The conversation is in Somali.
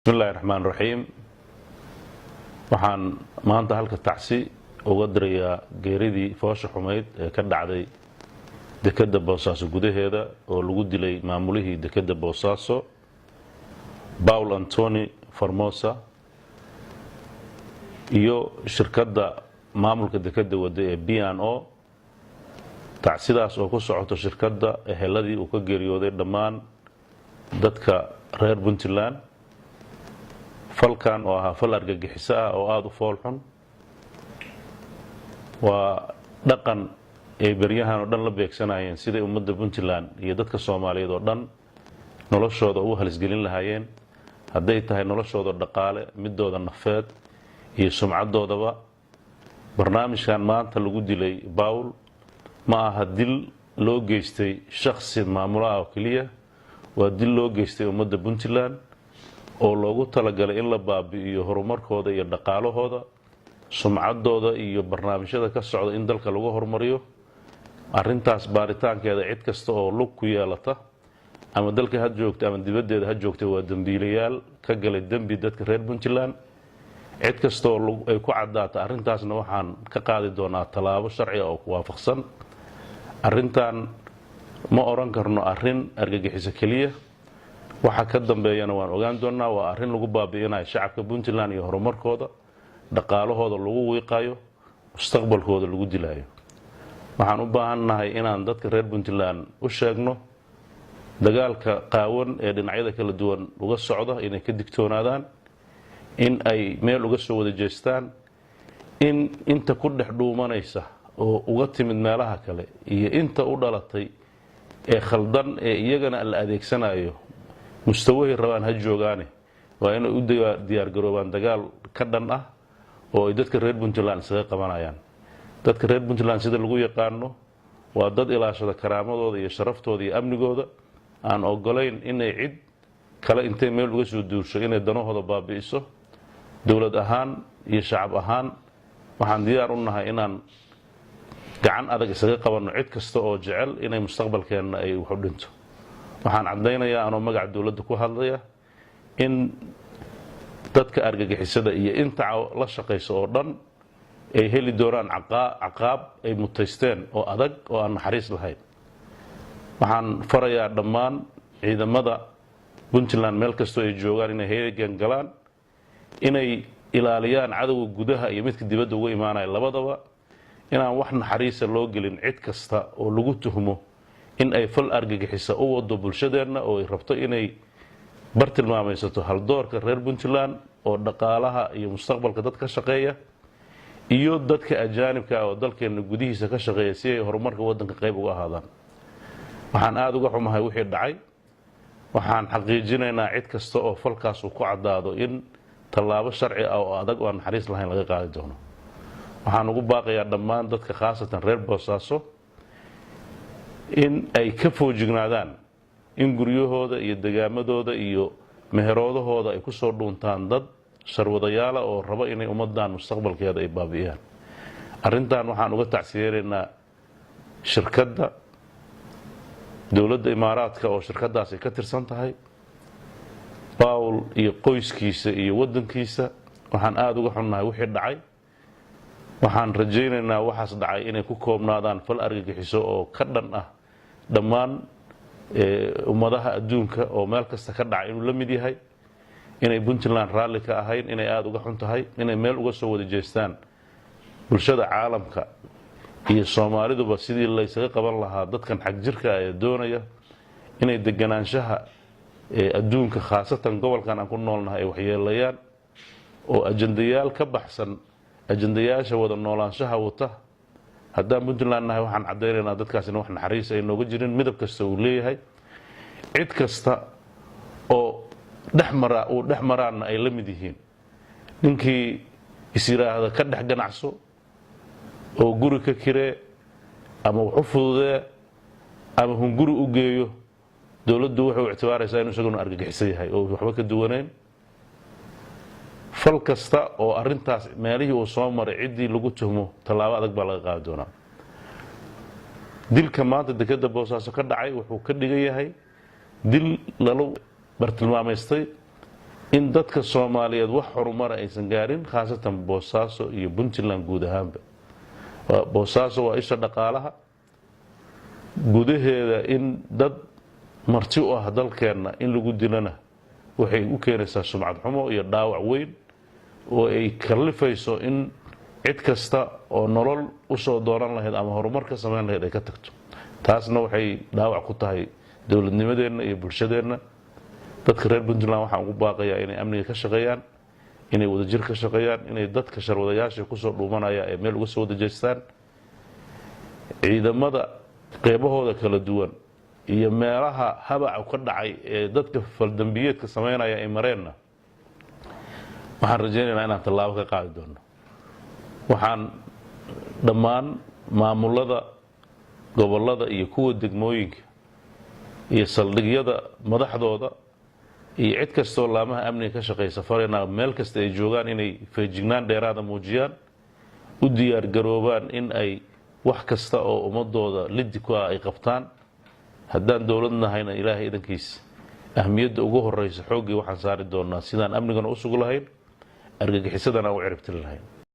bismillahi raxmaan raxiim. Waxaan maanta halka tacsi uga dirayaa geeridii foosha xumayd ee ka dhacday dekedda Boosaaso gudaheeda oo lagu dilay maamulihii dekedda Boosaaso Paul Antoni Formosa iyo shirkadda maamulka dekedda wada ee B&O. tacsidaas oo ku socoto shirkadda eheladii uu ka geeriyooday dhammaan dadka reer Puntland. falkan oo ahaa fal argagixiso ah oo aad u fool xun waa dhaqan ay baryahan oo dhan la beegsanayeen sidii ummadda Puntland iyo dadka Soomaaliyeed oo dhan noloshooda u halisgelin lahaayeen, hadday tahay noloshooda dhaqaale, midooda nafeed iyo sumcadoodaba. barnaamijkan maanta lagu dilay Paul ma aha dil loo geystay shakhsi maamulaha oo kaliya, waa dil loo geystay ummadda Puntland oo loogu talagalay in la baabi'iyo horumarkooda iyo dhaqaalahooda, sumcadooda iyo barnaamijyada ka socda in dalka lagu horumariyo. arrintaas baaritaankeeda cid kasta oo lug ku yeelata ama dalka ha joogta ama dibaddeeda ha joogta waa dambiilayaal ka galay dembi dadka reer Puntland. cid kasta oo ay ku caddaata arrintaasna waxaan ka qaadi doonaa tallaabo sharci oo ku waafaqsan. arrintan ma oran karno arrin argagixiso kaliya, waxa ka dambeeyana waan ogaan doonaa. waa arrin lagu baabi'inayo shacabka Puntland iyo horumarkooda, dhaqaalahooda lagu wiiqayo, mustaqbalkooda lagu dilayo. waxaan u baahannahay inaan dadka reer Puntland u sheegno dagaalka qaawan ee dhinacyada kala duwan uga socda inay ka digtoonaadaan, in ay meel uga soo wada jeestaan, in inta ku dhex dhuumanaysa oo uga timid meelaha kale iyo inta u dhalatay ee khaldan ee iyagana la adeegsanayo mustawahay rabaan ha joogaane waa inay u diyaargaroobaan dagaal ka dhan ah oo ay dadka reer Puntland isaga qabanayaan. dadka reer Puntland sida lagu yaqaano waa dad ilaashada karaamadooda iyo sharaftooda iyo amnigooda, aan ogolayn inay cid kale intay meel uga soo duursho inay danahooda baabi'iso. dowlad ahaan iyo shacab ahaan waxaan diyaar u nahay inaan gacan adag isaga qabanno cid kasta oo jecel inay mustaqbalkeenna ay wax u dhinto. waxaan caddaynayaa anoo magaca dowladda ku hadlaya in dadka argagixisada iyo inta la shaqayso oo dhan ay heli doonaan caqaab ay mutaysteen oo adag oo aan naxariis lahayn. waxaan farayaa dhammaan ciidamada Puntland meel kastoo ay joogaan inay heegan galaan, inay ilaaliyaan cadowga gudaha iyo midka dibadda uga imaanaya labadaba, inaan wax naxariisa loo gelin cid kasta oo lagu tuhmo in ay fal argagixisa u wado bulshadeenna oo ay rabto inay bartilmaamaysato haldoorka reer Puntland oo dhaqaalaha iyo mustaqbalka dad ka shaqeeya iyo dadka ajaanibka oo dalkeena gudihiisa ka shaqeeya si ay horumarka waddanka qayb uga ahaadaan. waxaan aad uga xumahay wixii dhacay. waxaan xaqiijinaynaa cid kasta oo falkaas uu ku caddaado in tallaabo sharci ah oo adag oo aan naxariis lahayn laga qaadi doono. waxaan ugu baaqayaa dhammaan dadka khaasatan reer Boosaaso in ay ka foojignaadaan in guryahooda iyo degaamadooda iyo meheroodahooda ay ku soo dhuuntaan dad sharwadayaala oo raba inay ummadan mustaqbalkeeda ay baabi'iyaan. arrintan waxaan uga tacsiyeeraynaa shirkadda dowladda Imaaraadka oo shirkadaas ay ka tirsan tahay, Paul iyo qoyskiisa iyo waddankiisa. waxaan aad uga xunnahay wixii dhacay. waxaan rajaynaynaa waxaas dhacay inay ku koobnaadaan fal argagixiso oo ka dhan ah dhammaan ummadaha adduunka oo meel kasta ka dhacay inuu la mid yahay, inay Puntland raalli ka ahayn, inay aad uga xun tahay, inay meel uga soo wada jeestaan bulshada caalamka iyo Soomaaliduba sidii la isaga qaban lahaa dadkan xag jirka ah ee doonaya inay deganaanshaha adduunka khaasatan gobolkan aan ku noolnahay ay waxyeelayaan oo ajandayaal ka baxsan ajandayaasha wada noolaanshaha wata. haddaan Puntland nahay waxaan caddaynaynaa dadkaasina wax naxariis ay nooga jirin, midab kasta uu leeyahay. cid kasta oo dhex maraanna ay la mid yihiin. ninkii is yiraahda ka dhex ganacso oo guri ka kiree ama wax u fududee ama hunguri u geeyo, dowladdu waxay u ictibaaraysaa inuu isaguna argagixisan yahay oo waxba ka duwanayn. fal kasta oo arrintaas meelihii uu soo maray ciddii lagu tuhmo tallaabo adag baa laga qaadi doonaa. dilka maanta dekedda Boosaaso ka dhacay wuxuu ka dhigan yahay dil lala bartilmaameystay in dadka Soomaaliyeed wax horumar aysan gaarin khaasatan Boosaaso iyo Puntland guud ahaanba. Boosaaso waa isha dhaqaalaha gudaheeda in dad marti u ah dalkeena in lagu dilana waxay u keenaysaa sumcad xumo iyo dhaawac weyn oo ay kalifayso in cid kasta oo nolol u soo dooran lahayd ama horumar ka sameyn lahayd ay ka tagto. taasna waxay dhaawac ku tahay dawladnimadeena iyo bulshadeena. dadka reer Puntland waxaan ugu baaqayaa inay amniga ka shaqeeyaan, inay wadajir ka shaqeeyaan, inay dadka sharwadayaasha ku soo dhuumanaya ee meel uga soo wada jeestaan. ciidamada qeybahooda kala duwan iyo meelaha habaca ka dhacay ee dadka faldambiyeedka sameynaya ay mareenna waxaan rajaynaynaa inaan tallaabo ka qaadi doono. waxaan dhammaan maamulada gobolada iyo kuwa degmooyinka iyo saldhigyada madaxdooda iyo cid kastoo laamaha amniga ka shaqeysa faraynaa meel kasta ay joogaan inay feejignaan dheeraada muujiyaan, u diyaar garoobaan in ay wax kasta oo ummadooda liddi ku ah ay qabtaan. haddaan dowlad nahayna ilaahay idankiisa ahmiyadda ugu horeysa xooggii waxaan saari doonaa sidaan amnigana u sugi lahayn, argagixisadana u ciribtiri lahayn.